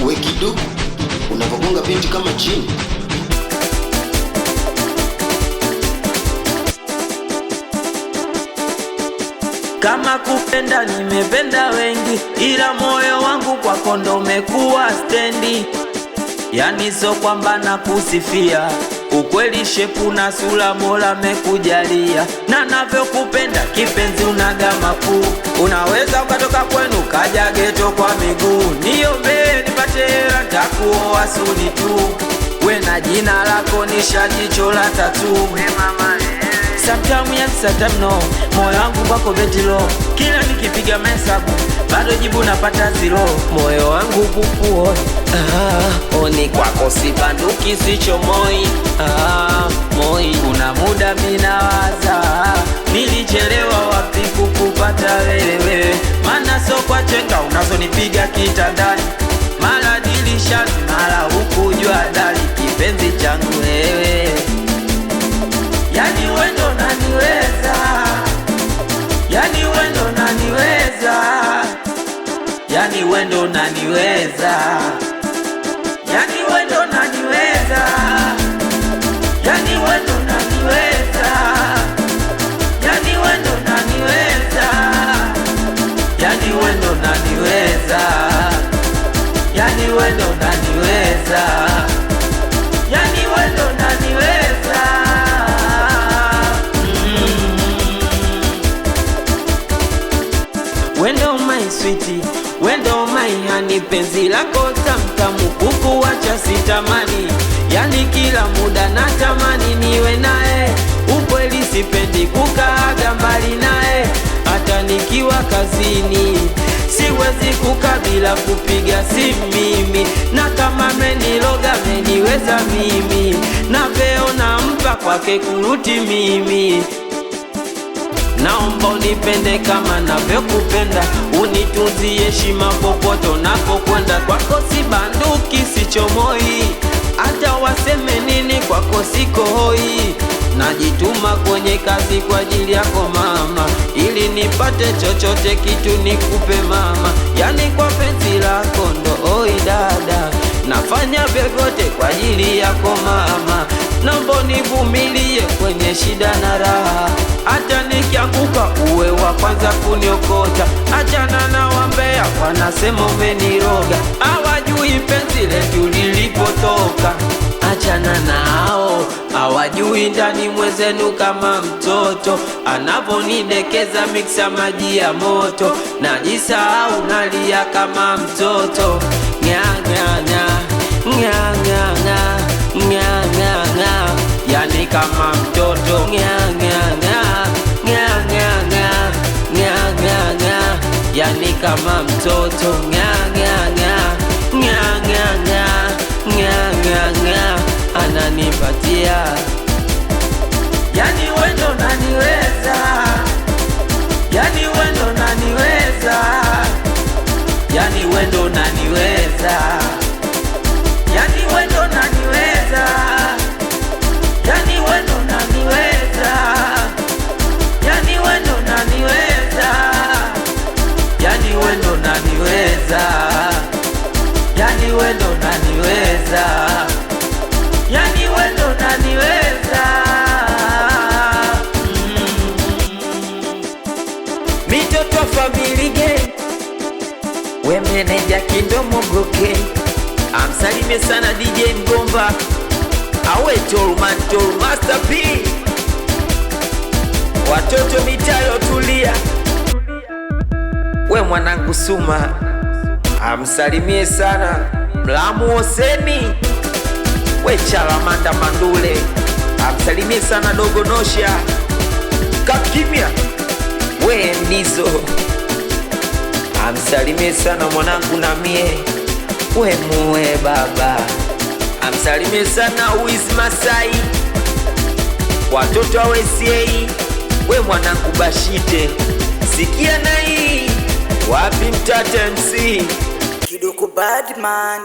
We kidu, unapogonga binti kama chini. Kama kupenda nimependa wengi, ila moyo wangu kwako ndo umekuwa stendi. Yani so kwamba nakusifia, ukweli shepu na sura Mola mekujalia. Na navyokupenda kipenzi unaga makuu, unaweza ukatoka kwenu kaja geto kwa miguu. Niombe nipate hela nitakuoa suni tu, we na jina lako nishajicho la tatu. Sometime yes, sometime no, moyo wangu kwako betilo. Kila nikipiga mesabu, bado jibu napata zero. Moyo wangu pupuo, oni kwako sibanduki sicho moi. Moi, kuna muda minawaza, nilichelewa wapi kukupata wewe. Mana so kwa chenga unazonipiga kitandani, mara dilishani, mara hukujua dali. Kipenzi changu wewe, yani wendo naniweza, yani wendo naniweza, yani wendo naniweza, yani wendo naniweza, yani wendo naniweza, yani wendo naniweza, yani wendo naniweza, yani wendo naniweza, yani wendo naniweza. Wendo my sweetie, wendo my honey, penzi lako tamtamu kukuacha sitamani. Yani kila muda natamani niwe nae, ukweli sipendi kukaaga mbali nae. Hata nikiwa kazini siwezi kukabila kupiga simu mimi, na kama meniloga meniweza mimi, na veo nampa kwake kuruti mimi. Naomba unipende kama navyokupenda, unitunzie heshima popote unapokwenda. Kwako sibanduki sichomoi, hata waseme nini kwako siko hoi. Najituma kwenye kazi kwa ajili yako mama, ili nipate chochote kitu nikupe mama. Yani kwa penzi lako ndo oi dada, nafanya vyovyote kwa ajili yako mama. Naomba nivumilie kwenye shida na raha, hata nikianguka uwe wa kwanza kuniokota. Achana na wambea wanasema umeniroga, hawajui penzi letu lilipotoka. Achana nao, hawajui ndani mwezenu kama mtoto anavonidekeza miksa maji ya moto. Najisahau nalia kama mtoto, nya nya nya nya nya nya nya nya nya, yani kama mtoto nya nya nya nya nya nya nya nya nya, yani kama mtoto nya nya nya nya nya nya nya nya nya, ananipatia. Yani wendo naniweza, yani wendo naniweza, yani wendo naniweza, yani wendo naniweza, yani wendo naniweza, yani wendo naniweza, yani wendo naniweza, yani wendo naniweza, yani wendo naniweza. Mitoto family gang, we meneja Kindomo Goke. Amsalimie sana DJ Mgomba, awe Tolman Tol Master P, watoto mitayo tulia. We mwanangu Suma, amsalimie sana Mlamu Hoseni. We Chalamanda Mandule, amsalimie sana Dogo Nosha Kakimya. We Nizo, amsalimie sana mwanangu na mie. We muwe baba, amsalimie sana Wiz Masai, watoto wa WCA. We mwanangu Bashite, sikia na hii wapi mtata MC Kiduku Badman.